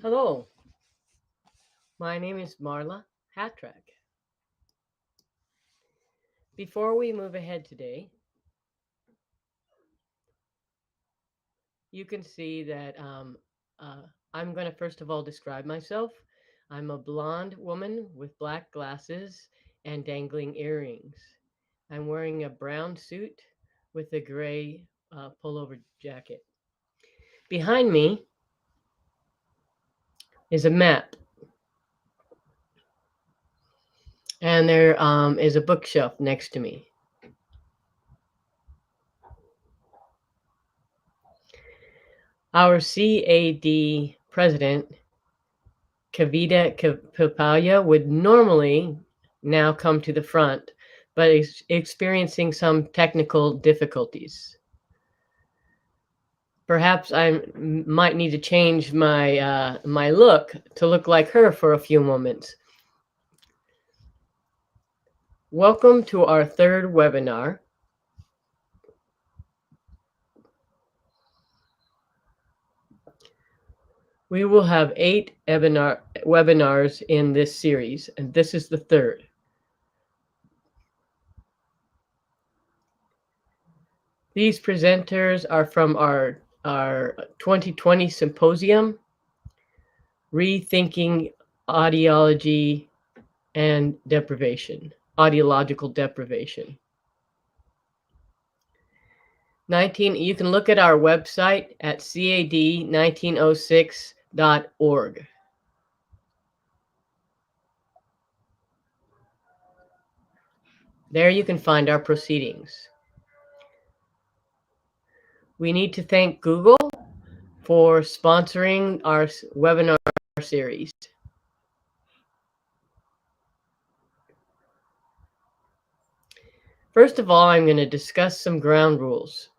Hello, my name is Marla Hatrack. Before we move ahead today, you can see that I'm going to first of all describe myself. I'm a blonde woman with black glasses and dangling earrings. I'm wearing a brown suit with a gray pullover jacket. Behind me is a map, and there is a bookshelf next to me. Our CAD president, Kavita Papaya, would normally now come to the front, but is experiencing some technical difficulties. Perhaps I might need to change my my look to look like her for a few moments. Welcome to our third webinar. We will have 8 webinars in this series, and this is the third. These presenters are from our 2020 symposium, Rethinking Ideology and Deprivation, Ideological Deprivation. You can look at our website at cad1906.org. There you can find our proceedings. We need to thank Google for sponsoring our webinar series. First of all, I'm going to discuss some ground rules.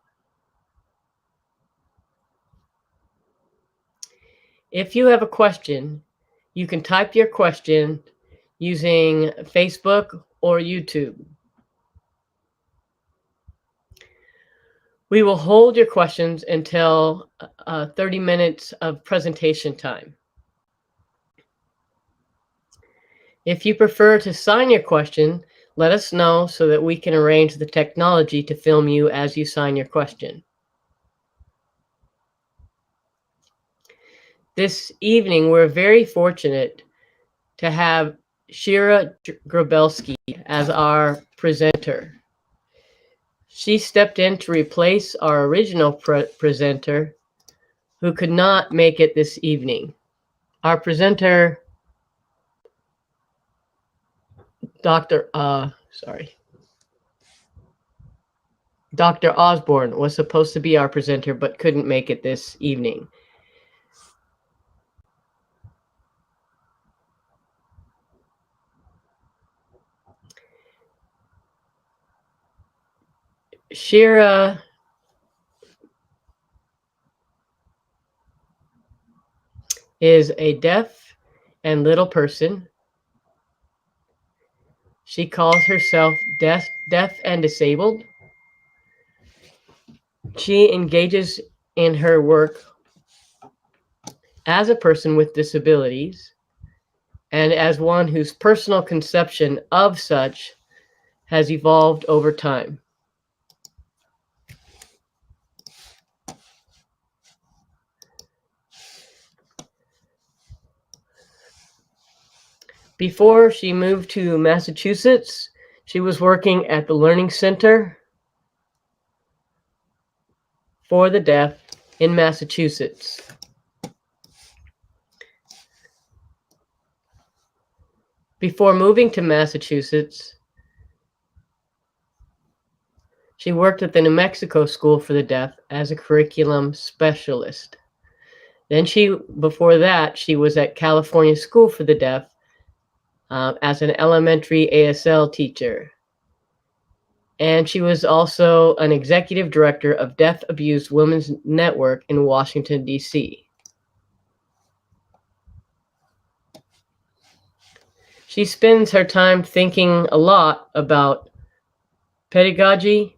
If you have a question, you can type your question using Facebook or YouTube. We will hold your questions until 30 minutes of presentation time. If you prefer to sign your question, let us know so that we can arrange the technology to film you as you sign your question. This evening, we're very fortunate to have Shira Grabelski as our presenter. She stepped in to replace our original presenter, who could not make it this evening. Our presenter, Dr. Osborne, was supposed to be our presenter but couldn't make it this evening. Shira is a deaf and little person. She calls herself deaf and disabled. She engages in her work as a person with disabilities and as one whose personal conception of such has evolved over time. Before she moved to Massachusetts, she was working at the Learning Center for the Deaf in Massachusetts. Before moving to Massachusetts, she worked at the New Mexico School for the Deaf as a curriculum specialist. Then before that, she was at California School for the Deaf as an elementary ASL teacher. And she was also an executive director of Deaf Abused Women's Network in Washington, D.C. She spends her time thinking a lot about pedagogy,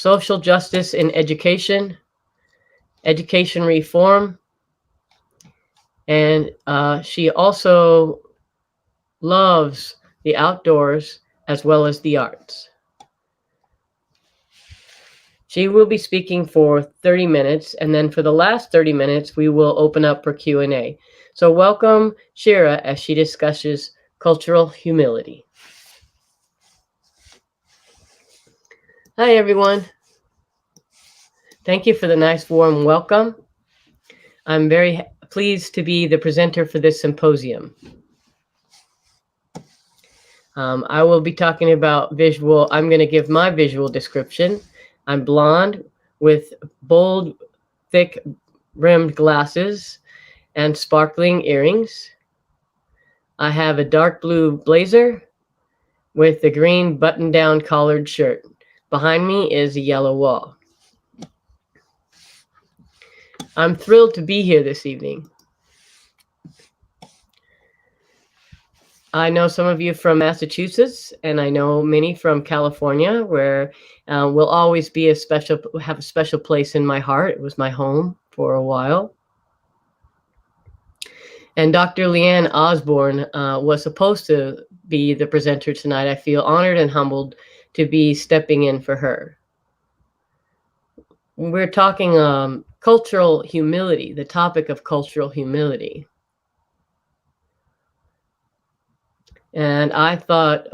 social justice in education, education reform, and she also loves the outdoors as well as the arts. She will be speaking for 30 minutes, and then for the last 30 minutes, we will open up for Q&A. So welcome Shira as she discusses cultural humility. Hi, everyone. Thank you for the nice warm welcome. I'm very pleased to be the presenter for this symposium. I will be talking about visual. I'm going to give my visual description. I'm blonde with bold, thick rimmed glasses and sparkling earrings. I have a dark blue blazer with a green button-down collared shirt. Behind me is a yellow wall. I'm thrilled to be here this evening. I know some of you from Massachusetts, and I know many from California, where will always be have a special place in my heart. It was my home for a while. And Dr. Leanne Osborne was supposed to be the presenter tonight. I feel honored and humbled to be stepping in for her. We're talking cultural humility, the topic of cultural humility. And I thought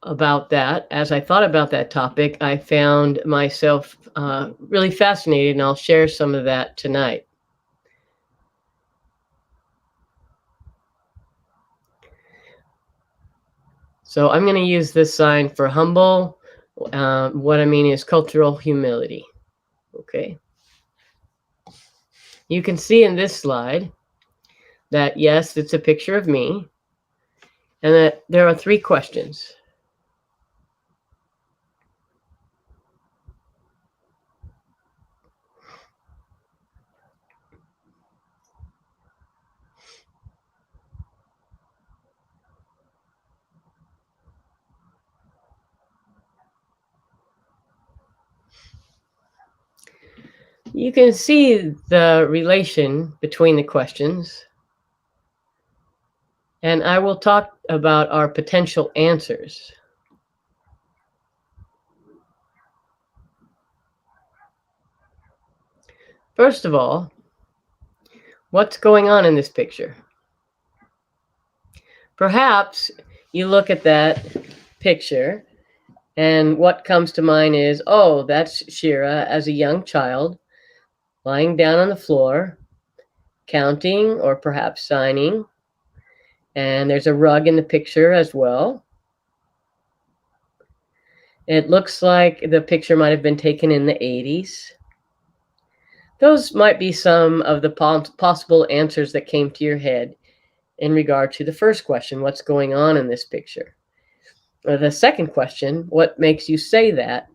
about that. As I thought about that topic, I found myself really fascinated, and I'll share some of that tonight. So I'm going to use this sign for humble. What I mean is cultural humility. Okay. You can see in this slide that, yes, it's a picture of me, and that there are 3 questions. You can see the relation between the questions, and I will talk about our potential answers. First of all, what's going on in this picture? Perhaps you look at that picture, and what comes to mind is, oh, that's Shira as a young child, lying down on the floor, counting or perhaps signing. And there's a rug in the picture as well. It looks like the picture might have been taken in the 80s. Those might be some of the possible answers that came to your head in regard to the first question, what's going on in this picture? Or the second question, what makes you say that?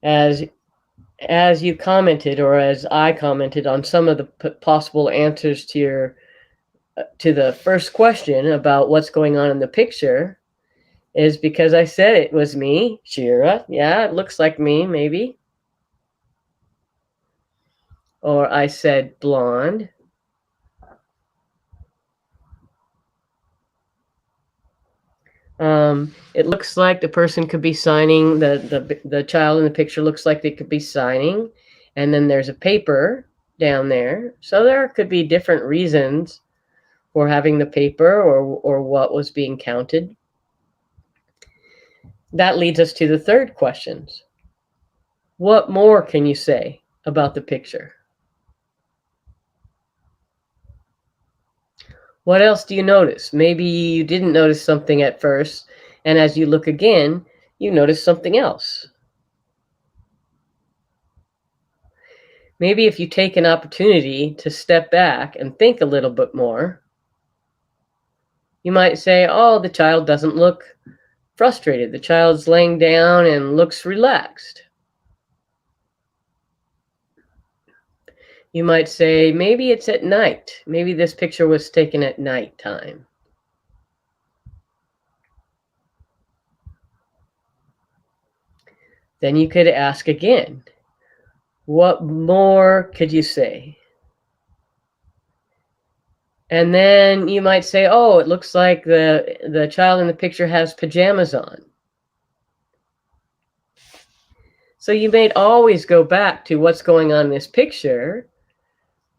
As you commented, or as I commented on some of the possible answers to the first question about what's going on in the picture, is because I said it was me, Shira. Yeah, it looks like me, maybe. Or I said blonde. It looks like the person could be signing, the child in the picture looks like they could be signing, and then there's a paper down there. So there could be different reasons for having the paper or what was being counted. That leads us to the third questions. What more can you say about the picture? What else do you notice? Maybe you didn't notice something at first, and as you look again, you notice something else. Maybe if you take an opportunity to step back and think a little bit more, you might say, oh, the child doesn't look frustrated. The child's laying down and looks relaxed. You might say, maybe it's at night. Maybe this picture was taken at nighttime. Then you could ask again, what more could you say? And then you might say, oh, it looks like the child in the picture has pajamas on. So you may always go back to what's going on in this picture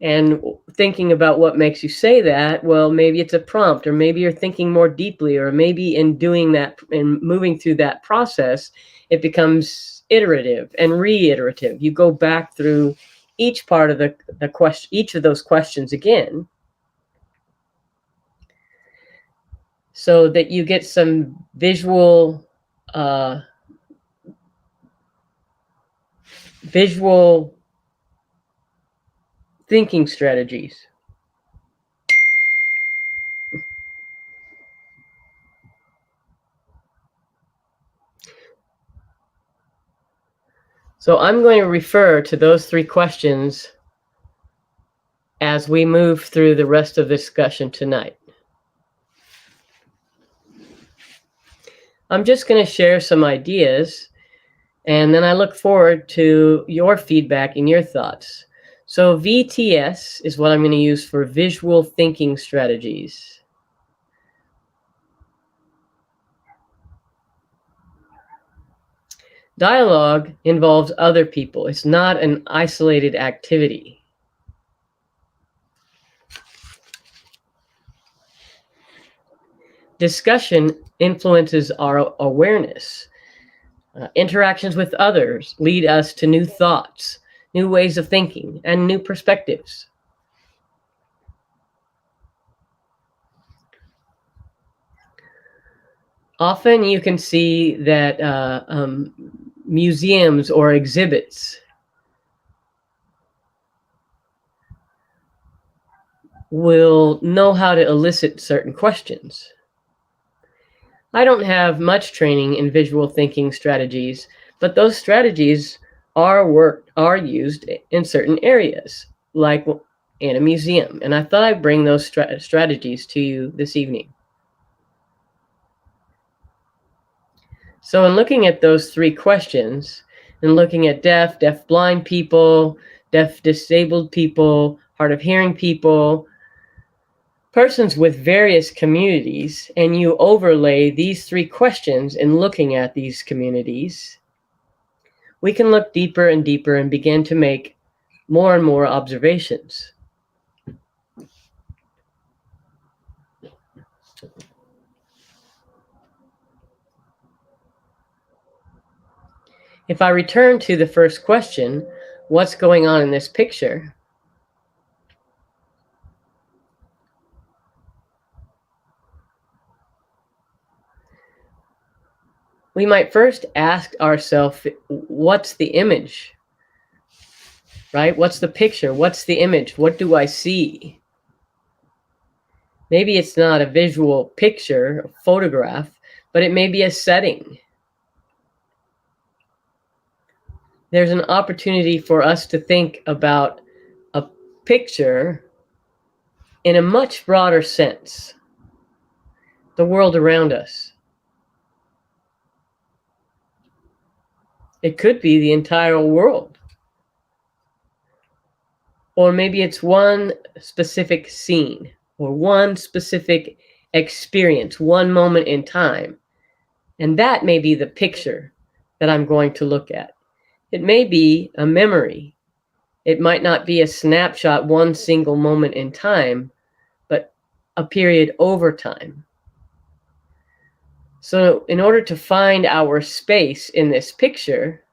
and thinking about what makes you say that. Well, maybe it's a prompt, or maybe you're thinking more deeply, or maybe in doing that and moving through that process, it becomes iterative and reiterative. You go back through each part of the question, each of those questions again, so that you get some visual thinking strategies. So I'm going to refer to those 3 questions as we move through the rest of the discussion tonight. I'm just going to share some ideas, and then I look forward to your feedback and your thoughts. So VTS is what I'm going to use for visual thinking strategies. Dialogue involves other people. It's not an isolated activity. Discussion influences our awareness. Interactions with others lead us to new thoughts, new ways of thinking, and new perspectives. Often you can see that museums or exhibits will know how to elicit certain questions. I don't have much training in visual thinking strategies, but those strategies are used in certain areas, like in a museum. And I thought I'd bring those strategies to you this evening. So in looking at those 3 questions, and looking at deaf blind people, deaf disabled people, hard of hearing people, persons with various communities, and you overlay these 3 questions in looking at these communities, we can look deeper and deeper and begin to make more and more observations. If I return to the first question, what's going on in this picture? We might first ask ourselves, what's the image? Right? What's the picture? What's the image? What do I see? Maybe it's not a visual picture, a photograph, but it may be a setting. There's an opportunity for us to think about a picture in a much broader sense, the world around us. It could be the entire world. Or maybe it's one specific scene or one specific experience, one moment in time. And that may be the picture that I'm going to look at. It may be a memory. It might not be a snapshot, one single moment in time, but a period over time. So in order to find our space in this picture,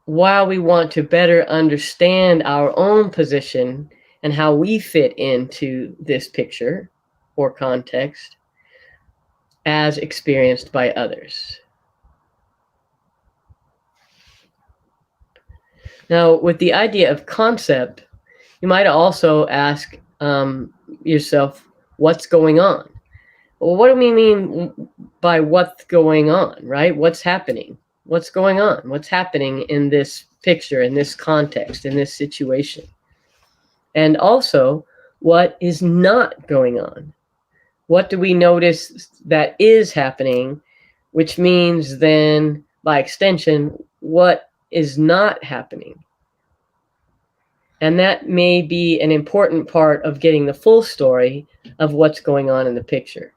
while we want to better understand our own position and how we fit into this picture or context as experienced by others. Now, with the idea of concept, you might also ask yourself, what's going on? Well, what do we mean by what's going on, right? What's happening? What's going on? What's happening in this picture, in this context, in this situation? And also, what is not going on? What do we notice that is happening, which means then, by extension, what is not happening? And that may be an important part of getting the full story of what's going on in the picture.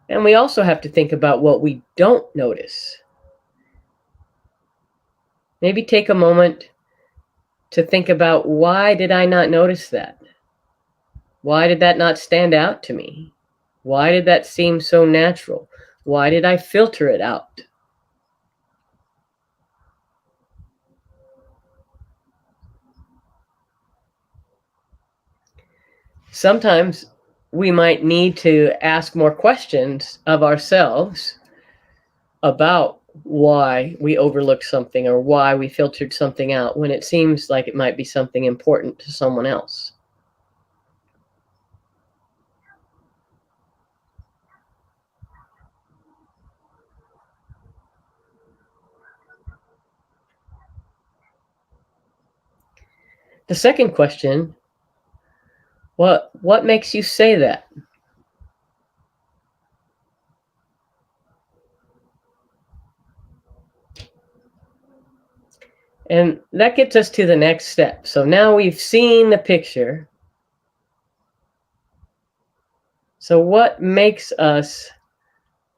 And we also have to think about what we don't notice. Maybe take a moment to think about, why did I not notice that? Why did that not stand out to me? Why did that seem so natural? Why did I filter it out? Sometimes we might need to ask more questions of ourselves about why we overlooked something or why we filtered something out when it seems like it might be something important to someone else. The second question, what makes you say that? And that gets us to the next step. So now we've seen the picture. So what makes us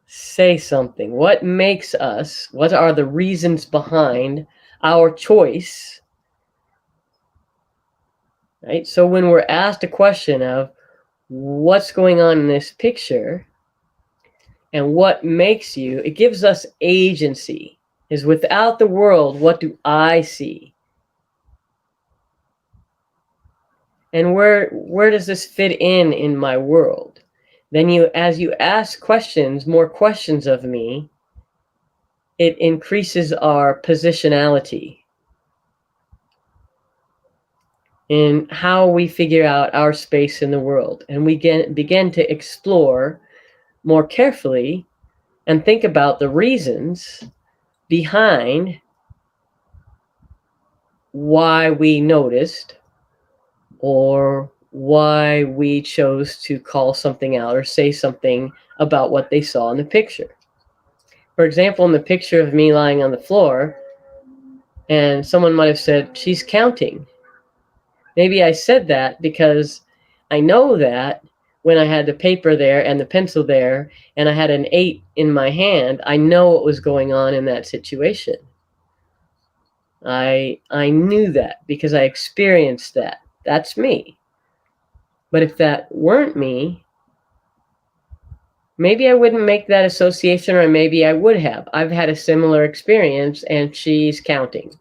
say something? What are the reasons behind our choice? Right? So when we're asked a question of what's going on in this picture and what makes you, it gives us agency. Is without the world, what do I see? And where does this fit in my world? Then as you ask questions, more questions of me, it increases our positionality in how we figure out our space in the world. And we begin to explore more carefully and think about the reasons behind why we noticed or why we chose to call something out or say something about what they saw in the picture. For example, in the picture of me lying on the floor, and someone might have said, she's counting. Maybe I said that because I know that when I had the paper there and the pencil there and I had an 8 in my hand, I know what was going on in that situation. I knew that because I experienced that. That's me. But if that weren't me, maybe I wouldn't make that association, or maybe I would have. I've had a similar experience and she's counting.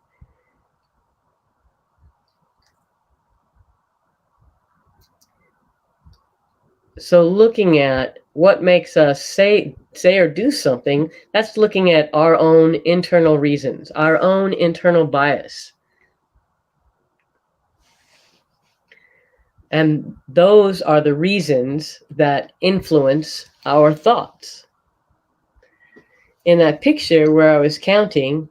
So looking at what makes us say or do something, that's looking at our own internal reasons, our own internal bias. And those are the reasons that influence our thoughts. In that picture where I was counting,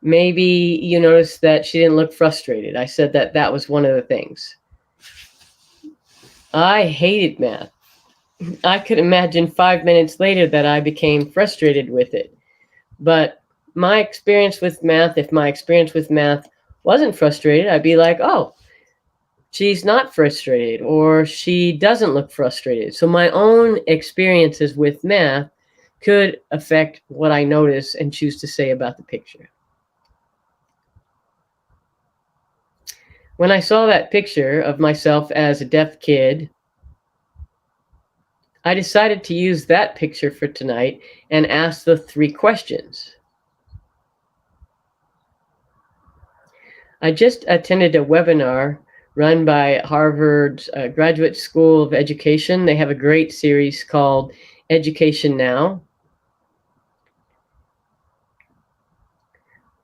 maybe you noticed that she didn't look frustrated. I said that was one of the things. I hated math. I could imagine 5 minutes later that I became frustrated with it. But my experience with math, if my experience with math wasn't frustrated, I'd be like, oh, she's not frustrated, or she doesn't look frustrated. So my own experiences with math could affect what I notice and choose to say about the picture. When I saw that picture of myself as a deaf kid, I decided to use that picture for tonight and ask the 3 questions. I just attended a webinar run by Harvard's Graduate School of Education. They have a great series called Education Now.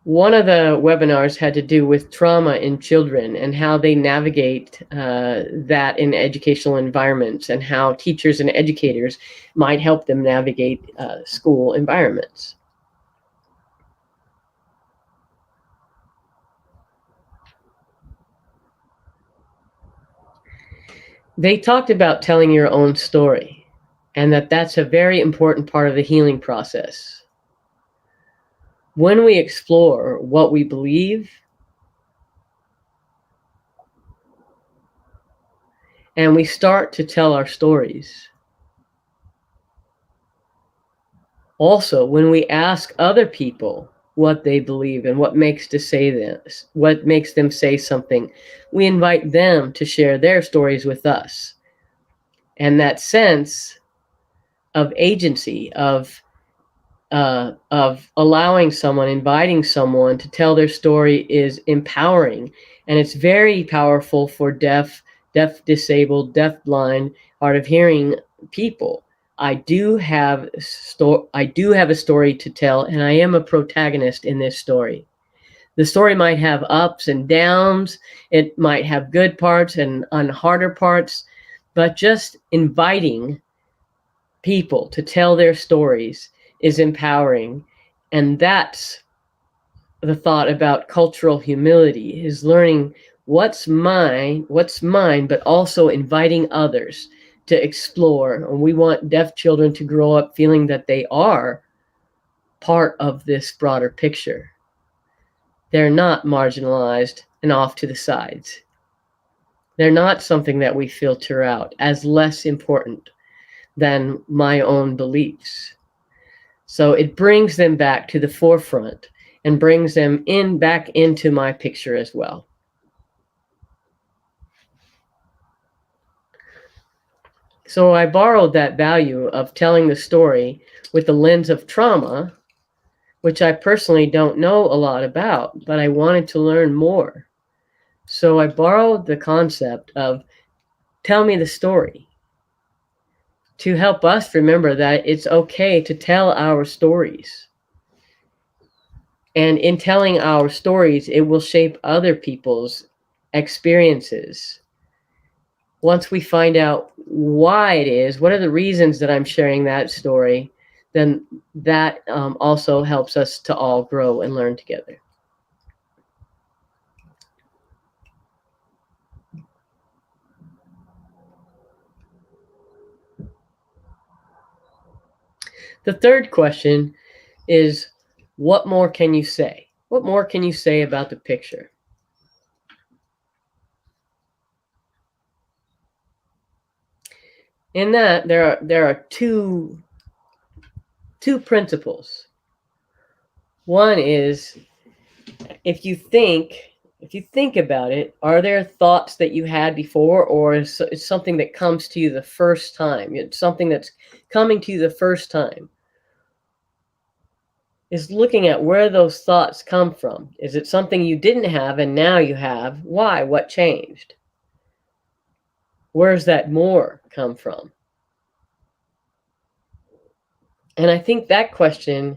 One of the webinars had to do with trauma in children and how they navigate that in educational environments, and how teachers and educators might help them navigate school environments. They talked about telling your own story, and that's a very important part of the healing process. When we explore what we believe and we start to tell our stories, also when we ask other people what they believe and what makes them say something, we invite them to share their stories with us. And that sense of agency, of allowing someone, inviting someone to tell their story is empowering. And it's very powerful for deaf, disabled, deafblind, hard of hearing people. I do have a story to tell, and I am a protagonist in this story. The story might have ups and downs. It might have good parts and harder parts, but just inviting people to tell their stories is empowering. And that's the thought about cultural humility, is learning what's mine, but also inviting others to explore. And we want deaf children to grow up feeling that they are part of this broader picture. They're not marginalized and off to the sides. They're not something that we filter out as less important than my own beliefs. So it brings them back to the forefront and brings them back into my picture as well. So I borrowed that value of telling the story with the lens of trauma, which I personally don't know a lot about, but I wanted to learn more. So I borrowed the concept of tell me the story to help us remember that it's okay to tell our stories. And in telling our stories, it will shape other people's experiences. Once we find out why it is, what are the reasons that I'm sharing that story, then that also helps us to all grow and learn together. The third question is, what more can you say? What more can you say about the picture? In that, there are two principles. One is, if you think about it, are there thoughts that you had before, or is it something that comes to you the first time? It's something that's coming to you the first time. Is looking at where those thoughts come from. Is it something you didn't have and now you have? Why? What changed? Where's that more come from? And I think that question,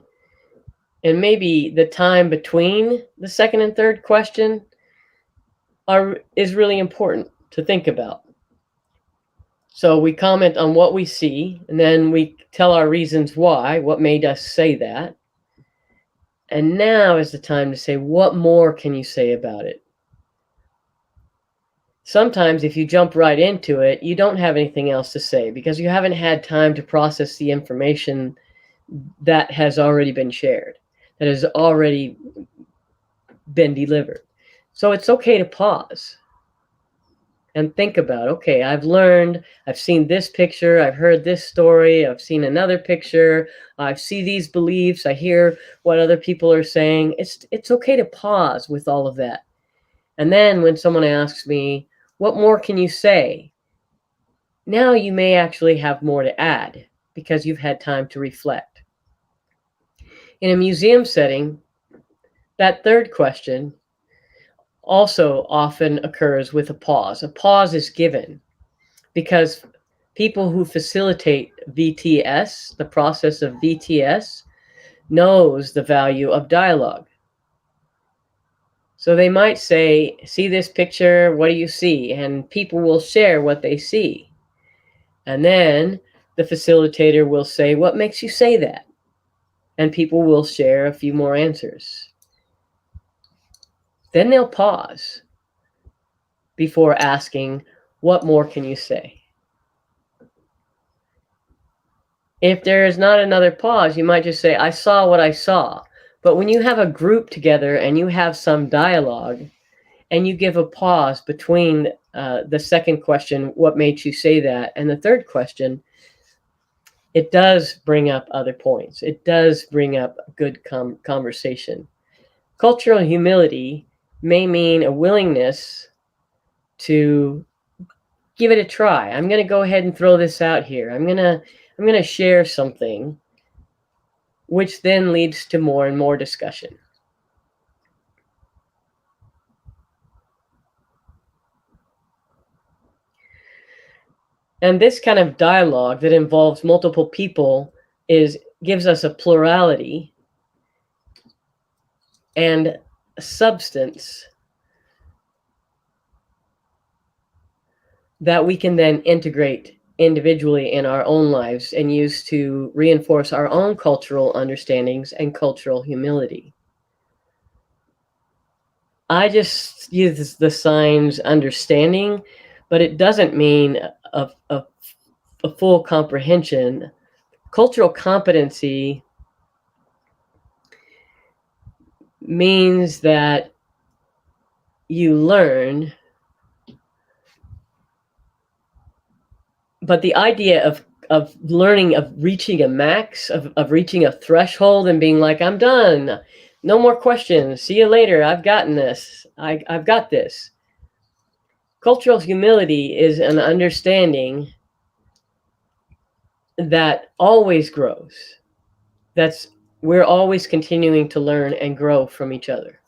and maybe the time between the second and third question, is really important to think about. So we comment on what we see, and then we tell our reasons why, what made us say that. And now is the time to say, what more can you say about it? Sometimes if you jump right into it, you don't have anything else to say because you haven't had time to process the information that has already been shared, that has already been delivered. So it's okay to pause and think about, okay, I've learned, I've seen this picture, I've heard this story, I've seen another picture, I see these beliefs, I hear what other people are saying. It's okay to pause with all of that. And then when someone asks me, what more can you say? Now you may actually have more to add because you've had time to reflect. In a museum setting, that third question also often occurs with a pause. A pause is given because people who facilitate VTS, the process of VTS, knows the value of dialogue. So they might say, see this picture, what do you see? And people will share what they see. And then the facilitator will say, what makes you say that? And people will share a few more answers. Then they'll pause before asking, what more can you say? If there is not another pause, you might just say, I saw what I saw. But when you have a group together and you have some dialogue and you give a pause between the second question, what made you say that, and the third question, it does bring up other points. It does bring up good conversation. Cultural humility may mean a willingness to give it a try. I'm going to go ahead and throw this out here. I'm going to share something, which then leads to more and more discussion. And this kind of dialogue that involves multiple people gives us a plurality and a substance that we can then integrate individually in our own lives and use to reinforce our own cultural understandings and cultural humility. I just use the signs understanding, but it doesn't mean a full comprehension. Cultural competency means that you learn, but the idea of learning, of reaching a max, of reaching a threshold and being like, I'm done, no more questions, see you later, I've gotten this, I've got this. Cultural humility is an understanding that always grows. We're always continuing to learn and grow from each other.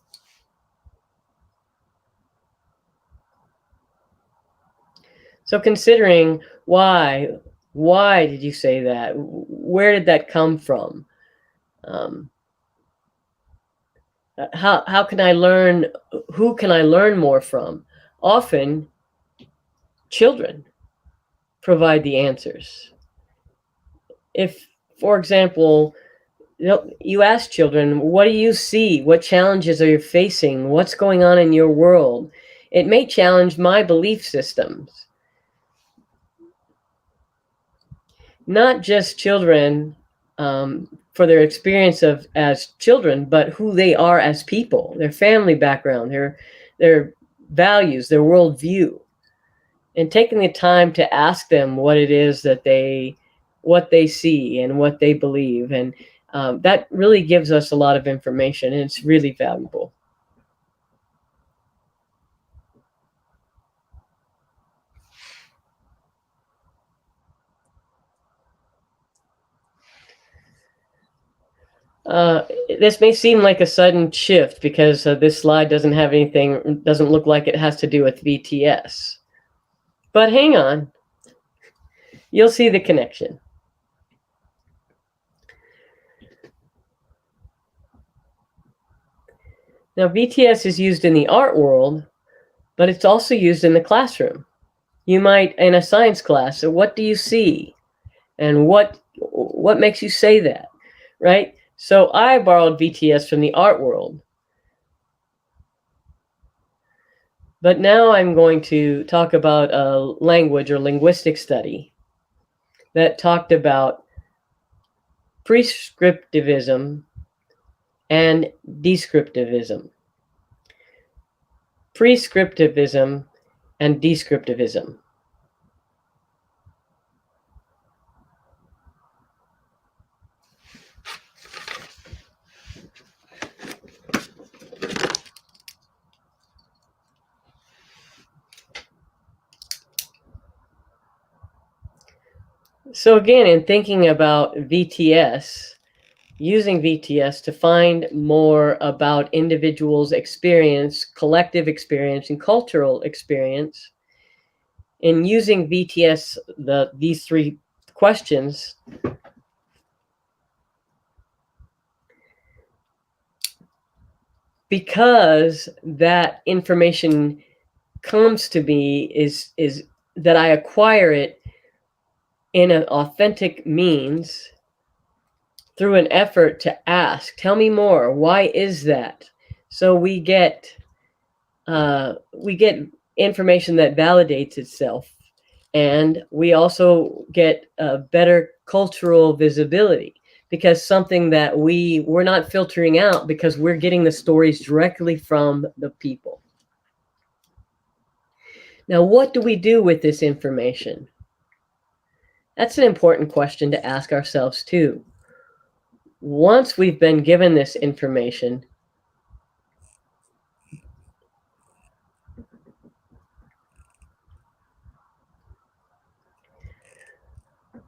So considering why did you say that? Where did that come from? How can I learn? Who can I learn more from? Often, children provide the answers. If, for example, you ask children, what do you see? What challenges are you facing? What's going on in your world? It may challenge my belief systems. Not just children for their experience as children, but who they are as people, their family background, their values, their worldview, and taking the time to ask them what it is that what they see and what they believe, and that really gives us a lot of information, and it's really valuable. This may seem like a sudden shift because this slide doesn't look like it has to do with VTS. But hang on, you'll see the connection. Now, VTS is used in the art world, but it's also used in the classroom. You might, in a science class, so what do you see? And what makes you say that, right? So I borrowed VTS from the art world. But now I'm going to talk about a language or linguistic study that talked about prescriptivism and descriptivism. Prescriptivism and descriptivism. So again, in thinking about VTS, using VTS to find more about individuals' experience, collective experience, and cultural experience, in using VTS, these three questions, because that information comes to me is that I acquire it in an authentic means through an effort to ask, tell me more, why is that? So we get information that validates itself. And we also get a better cultural visibility, because something that we're not filtering out, because we're getting the stories directly from the people. Now, what do we do with this information? That's an important question to ask ourselves too. Once we've been given this information,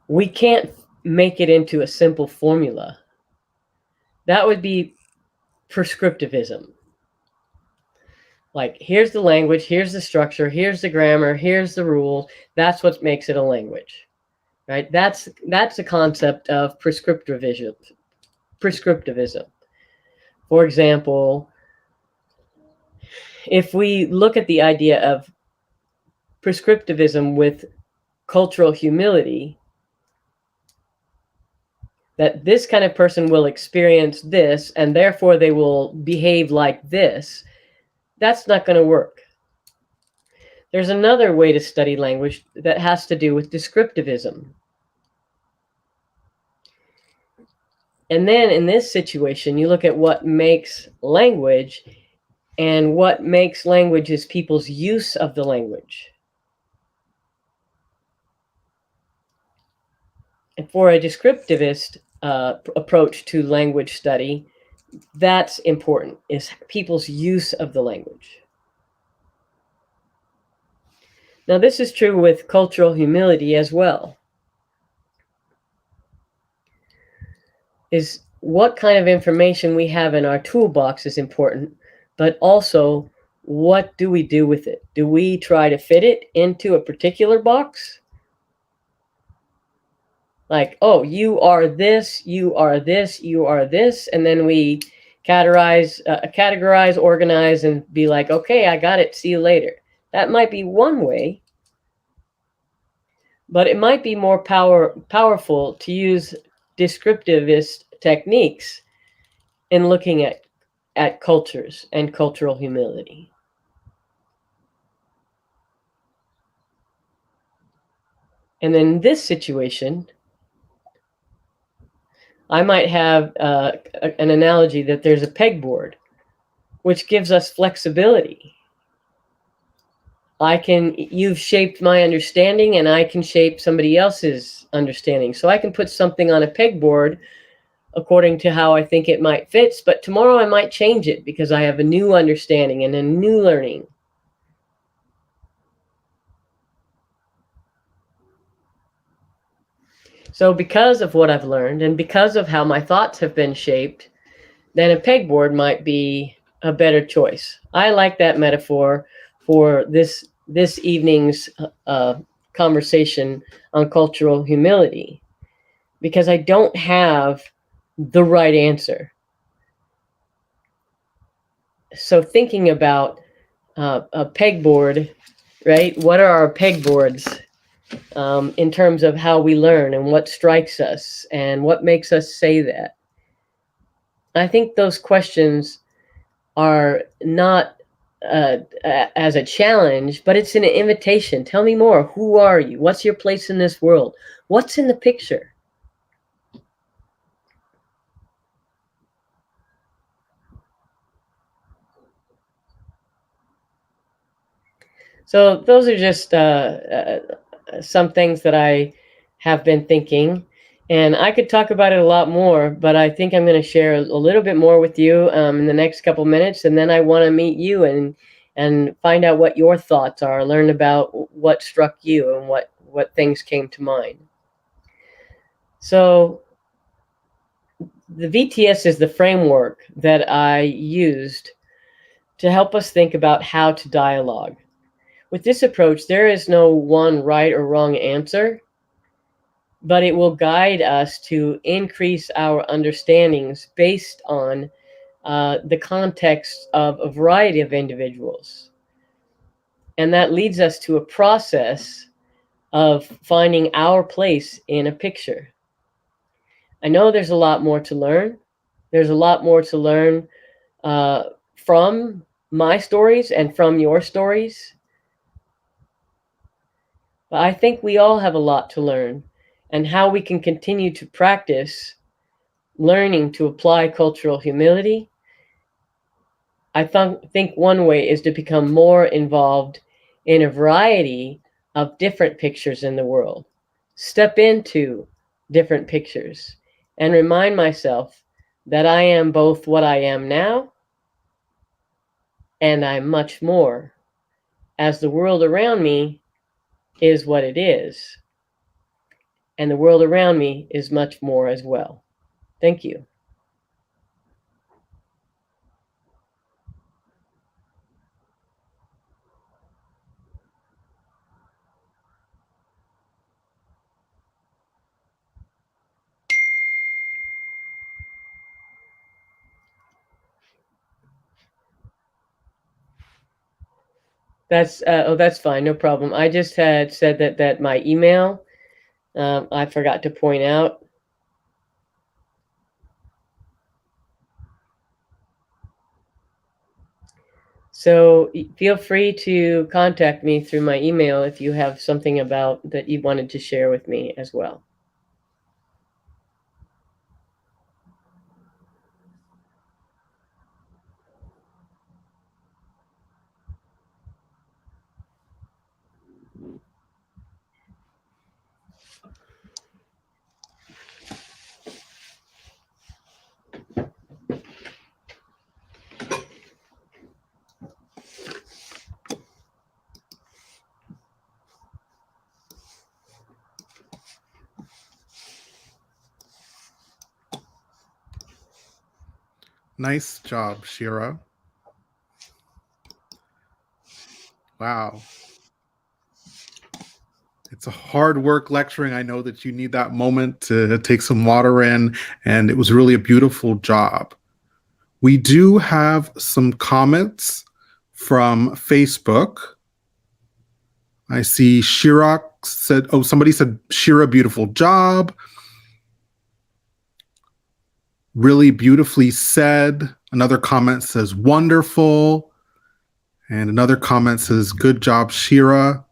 we can't make it into a simple formula. That would be prescriptivism. Like, here's the language, here's the structure, here's the grammar, here's the rule. That's what makes it a language, right? That's a concept of prescriptivism. For example, if we look at the idea of prescriptivism with cultural humility, that this kind of person will experience this, and therefore they will behave like this, that's not going to work. There's another way to study language that has to do with descriptivism. And then in this situation, you look at what makes language, and what makes language is people's use of the language. And for a descriptivist approach to language study, that's important, is people's use of the language. Now, this is true with cultural humility as well. Is what kind of information we have in our toolbox is important, but also what do we do with it? Do we try to fit it into a particular box? Like, oh, you are this, you are this, you are this, and then we categorize, organize, and be like, okay, I got it, see you later. That might be one way, but it might be more powerful to use descriptivist techniques in looking at cultures and cultural humility. And in this situation, I might have an analogy that there's a pegboard, which gives us flexibility. You've shaped my understanding, and I can shape somebody else's understanding. So I can put something on a pegboard according to how I think it might fit, but tomorrow I might change it because I have a new understanding and a new learning. So because of what I've learned, and because of how my thoughts have been shaped, then a pegboard might be a better choice. I like that metaphor for this evening's conversation on cultural humility, because I don't have the right answer. So thinking about a pegboard, right? What are our pegboards in terms of how we learn, and what strikes us, and what makes us say that? I think those questions are not as a challenge, but it's an invitation. Tell me more. Who are you? What's your place in this world? What's in the picture? So those are just some things that I have been thinking, and I could talk about it a lot more, but I think I'm going to share a little bit more with you in the next couple minutes, and then I want to meet you and find out what your thoughts are, learn about what struck you and what things came to mind. So the VTS is the framework that I used to help us think about how to dialogue. With this approach, there is no one right or wrong answer, but it will guide us to increase our understandings based on the context of a variety of individuals. And that leads us to a process of finding our place in a picture. I know there's a lot more to learn. There's a lot more to learn from my stories and from your stories. But I think we all have a lot to learn, and how we can continue to practice learning to apply cultural humility. I think one way is to become more involved in a variety of different pictures in the world. Step into different pictures and remind myself that I am both what I am now and I'm much more, as the world around me is what it is, and the world around me is much more as well. Thank you. That's fine, no problem. I just had said that my email, I forgot to point out. So feel free to contact me through my email if you have something about that you wanted to share with me as well. Nice job, Shira. Wow. It's a hard work lecturing. I know that you need that moment to take some water in, and it was really a beautiful job. We do have some comments from Facebook. I see Shira said, oh, somebody said, Shira, beautiful job. Really beautifully said. Another comment says, wonderful. And another comment says, good job, Shira.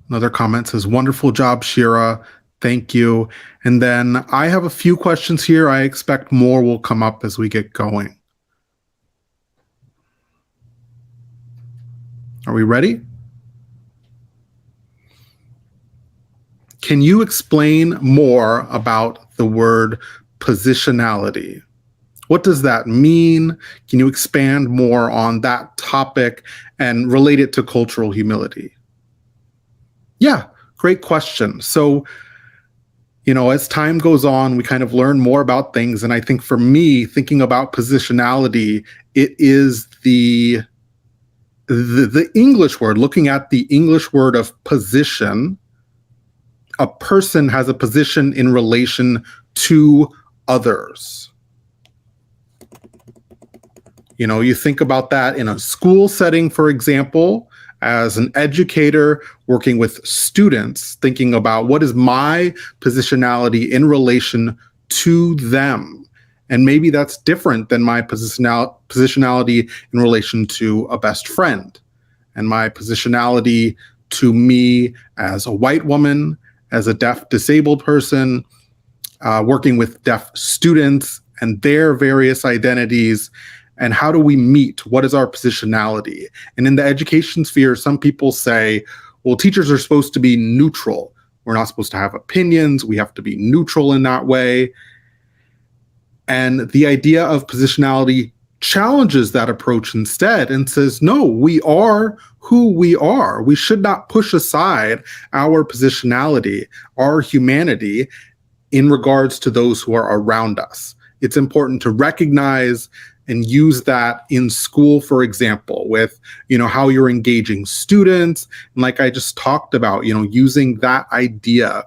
Another comment says, wonderful job, Shira. Thank you. And then I have a few questions here. I expect more will come up as we get going. Are we ready? Can you explain more about the word positionality? What does that mean? Can you expand more on that topic and relate it to cultural humility? Yeah, great question. So, as time goes on, we kind of learn more about things. And I think for me, thinking about positionality, it is the English word, looking at the English word of position. A person has a position in relation to others. You think about that in a school setting, for example, as an educator working with students, thinking about what is my positionality in relation to them. And maybe that's different than my positionality in relation to a best friend, and my positionality to me as a white woman, as a deaf disabled person, working with deaf students and their various identities. And how do we meet? What is our positionality? And in the education sphere, some people say, well, teachers are supposed to be neutral. We're not supposed to have opinions. We have to be neutral in that way. And the idea of positionality challenges that approach instead and says, no, we are who we are. We should not push aside our positionality, our humanity in regards to those who are around us. It's important to recognize and use that in school, for example, with, how you're engaging students. And like I just talked about, using that idea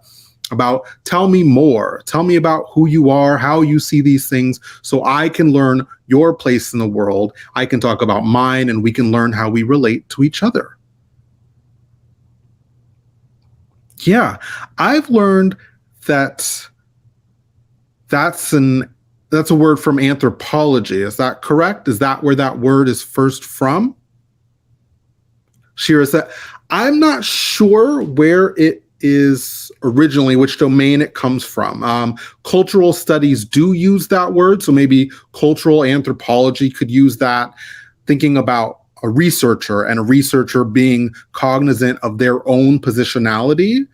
about tell me more, tell me about who you are, how you see these things, so I can learn your place in the world. I can talk about mine, and we can learn how we relate to each other. Yeah, I've learned that that's a word from anthropology. Is that correct? Is that where that word is first from? Shira said, I'm not sure where it is originally, which domain it comes from. Cultural studies do use that word, so maybe cultural anthropology could use that, thinking about a researcher and a researcher being cognizant of their own positionality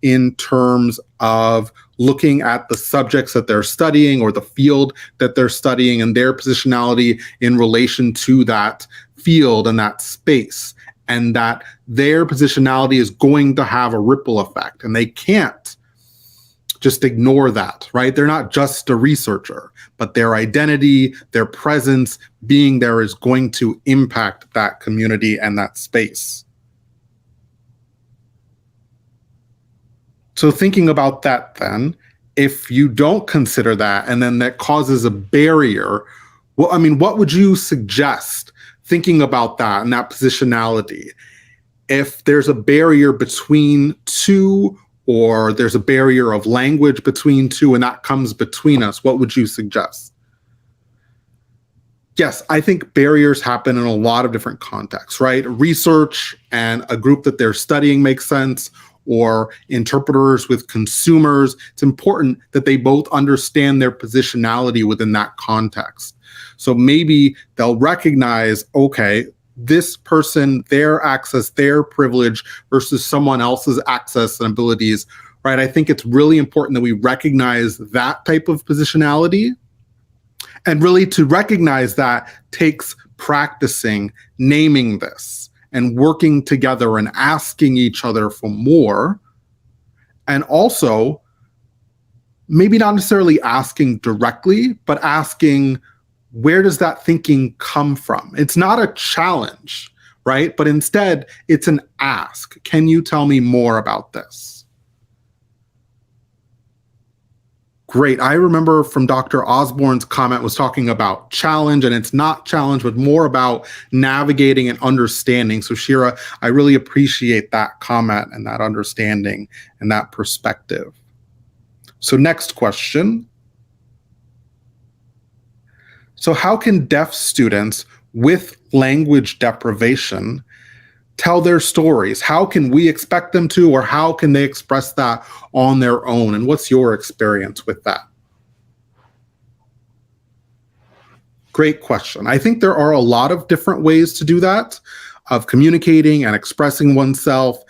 in terms of looking at the subjects that they're studying or the field that they're studying and their positionality in relation to that field and that space, and that their positionality is going to have a ripple effect, and they can't just ignore that, right? They're not just a researcher, but their identity, their presence, being there is going to impact that community and that space. So thinking about that then, if you don't consider that and then that causes a barrier, well, I mean, what would you suggest thinking about that and that positionality? If there's a barrier between two, or there's a barrier of language between two, and that comes between us, what would you suggest? Yes, I think barriers happen in a lot of different contexts, right? Research and a group that they're studying makes sense, or interpreters with consumers. It's important that they both understand their positionality within that context. So maybe they'll recognize, okay, this person, their access, their privilege versus someone else's access and abilities, right? I think it's really important that we recognize that type of positionality. And really to recognize that takes practicing naming this and working together and asking each other for more. And also, maybe not necessarily asking directly, but asking, where does that thinking come from? It's not a challenge, right? But instead, it's an ask. Can you tell me more about this? Great. I remember from Dr. Osborne's comment was talking about challenge, and it's not challenge, but more about navigating and understanding. So Shira, I really appreciate that comment and that understanding and that perspective. So next question. So how can deaf students with language deprivation tell their stories? How can we expect them to, or how can they express that on their own? And what's your experience with that? Great question. I think there are a lot of different ways to do that, of communicating and expressing oneself.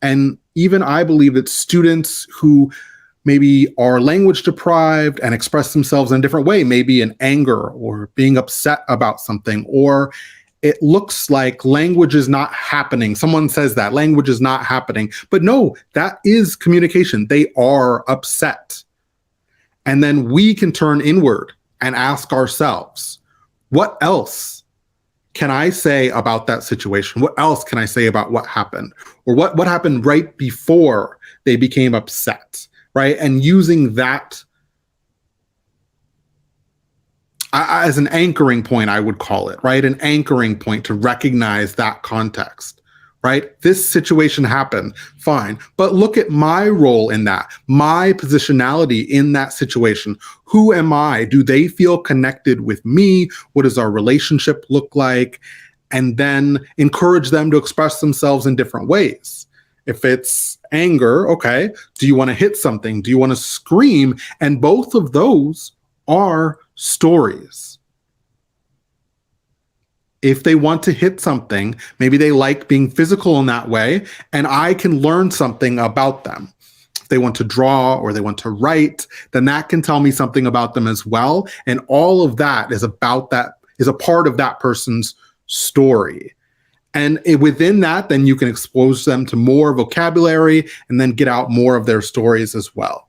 And even I believe that students who maybe are language deprived and express themselves in a different way, maybe in anger or being upset about something, or it looks like language is not happening. Someone says that language is not happening, but no, that is communication. They are upset. And then we can turn inward and ask ourselves, what else can I say about that situation? What else can I say about what happened? Or what happened right before they became upset, right? And using that as an anchoring point, I would call it, right? An anchoring point to recognize that context, right? This situation happened, fine. But look at my role in that, my positionality in that situation. Who am I? Do they feel connected with me? What does our relationship look like? And then encourage them to express themselves in different ways. If it's anger, okay, do you want to hit something? Do you want to scream? And both of those are stories. If they want to hit something, maybe they like being physical in that way, and I can learn something about them. If they want to draw or they want to write, then that can tell me something about them as well. And all of that is about that, is a part of that person's story. And within that, then you can expose them to more vocabulary and then get out more of their stories as well.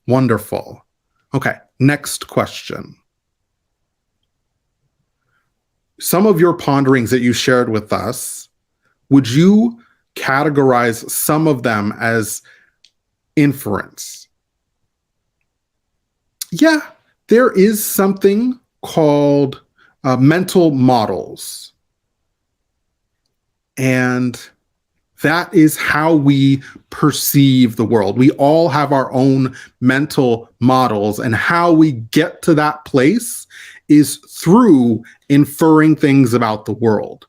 Wonderful. Okay, next question. Some of your ponderings that you shared with us, would you categorize some of them as inference? Yeah, there is something called mental models. And that is how we perceive the world. We all have our own mental models, and how we get to that place is through inferring things about the world,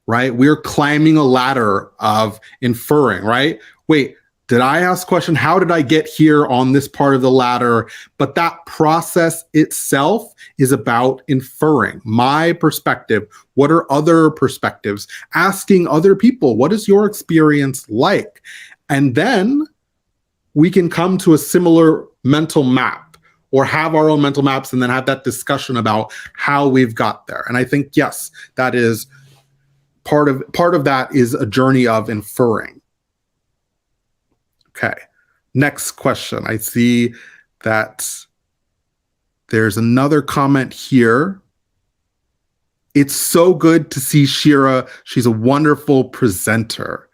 right? We're climbing a ladder of inferring, right? Wait, did I ask a question? How did I get here on this part of the ladder? But that process itself is about inferring my perspective. What are other perspectives? Asking other people, what is your experience like? And then we can come to a similar mental map or have our own mental maps and then have that discussion about how we've got there. And I think, yes, that is part of that is a journey of inferring. Okay. Next question. I see that there's another comment here. It's so good to see Shira. She's a wonderful presenter.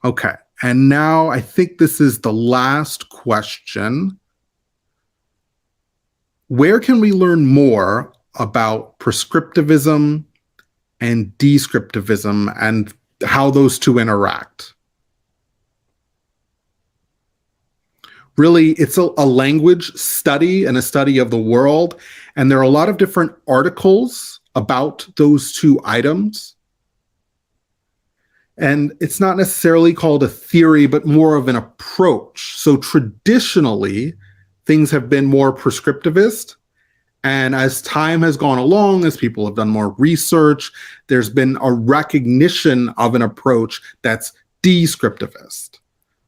Okay. And now I think this is the last question. Where can we learn more about prescriptivism and descriptivism and how those two interact? Really, it's a language study and a study of the world. And there are a lot of different articles about those two items. And it's not necessarily called a theory, but more of an approach. So traditionally, things have been more prescriptivist. And as time has gone along, as people have done more research, there's been a recognition of an approach that's descriptivist.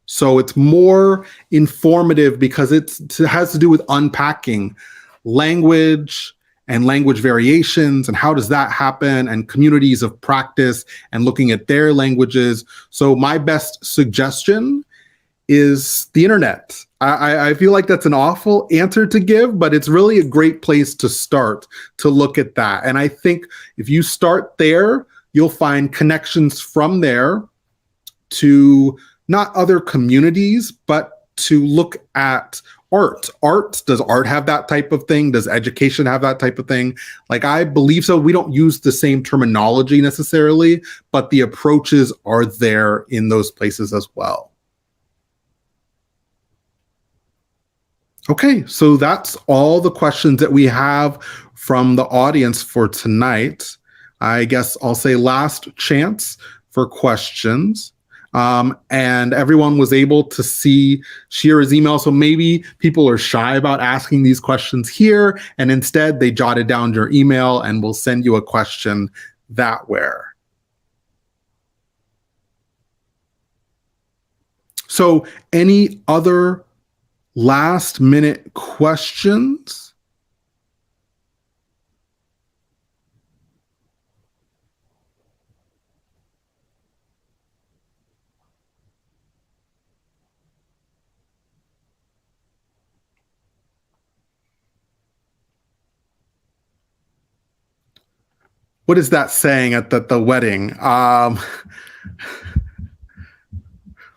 So it's more informative because it has to do with unpacking language and language variations and how does that happen and communities of practice and looking at their languages. So my best suggestion is the internet. I feel like that's an awful answer to give, but it's really a great place to start to look at that. And I think if you start there, you'll find connections from there to not other communities, but to look at art. Does art have that type of thing? Does education have that type of thing? Like, I believe so. We don't use the same terminology necessarily, but the approaches are there in those places as well. Okay, so that's all the questions that we have from the audience for tonight. I guess I'll say last chance for questions. And everyone was able to see Shira's email. So maybe people are shy about asking these questions here, and instead they jotted down your email and we'll send you a question that way. So any other last minute questions? What is that saying at the wedding?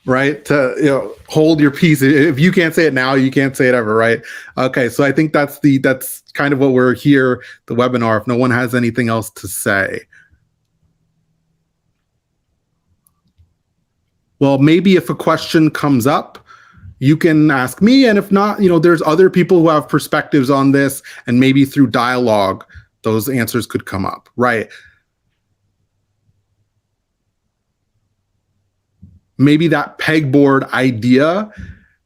Right? To hold your peace. If you can't say it now, you can't say it ever, right? Okay, so I think that's kind of what we're here, the webinar, if no one has anything else to say. Well, maybe if a question comes up, you can ask me, and if not, there's other people who have perspectives on this, and maybe through dialogue, those answers could come up, right? Maybe that pegboard idea,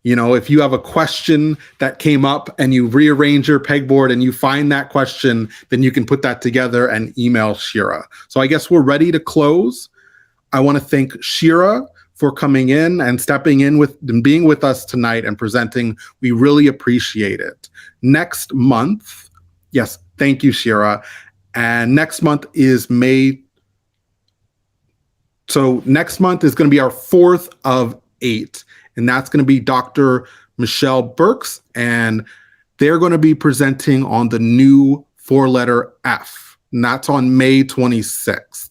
if you have a question that came up and you rearrange your pegboard and you find that question, then you can put that together and email Shira. So I guess we're ready to close. I want to thank Shira for coming in and stepping in and being with us tonight and presenting. We really appreciate it. Next month, yes, thank you, Shira. And next month is May. So next month is going to be our 4th of 8, and that's going to be Dr. Michelle Burks, and they're going to be presenting on the new 4-letter F, and that's on May 26th.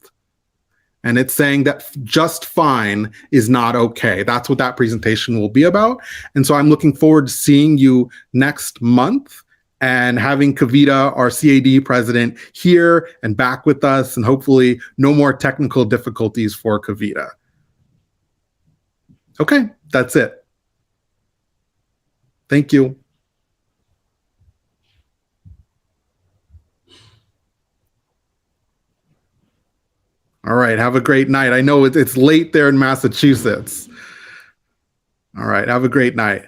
And it's saying that just fine is not okay. That's what that presentation will be about. And so I'm looking forward to seeing you next month and having Kavita, our CAD president, here and back with us, and hopefully no more technical difficulties for Kavita. Okay, that's it. Thank you. All right. All right. Have a great night. I know it's late there in Massachusetts. All right. Have a great night.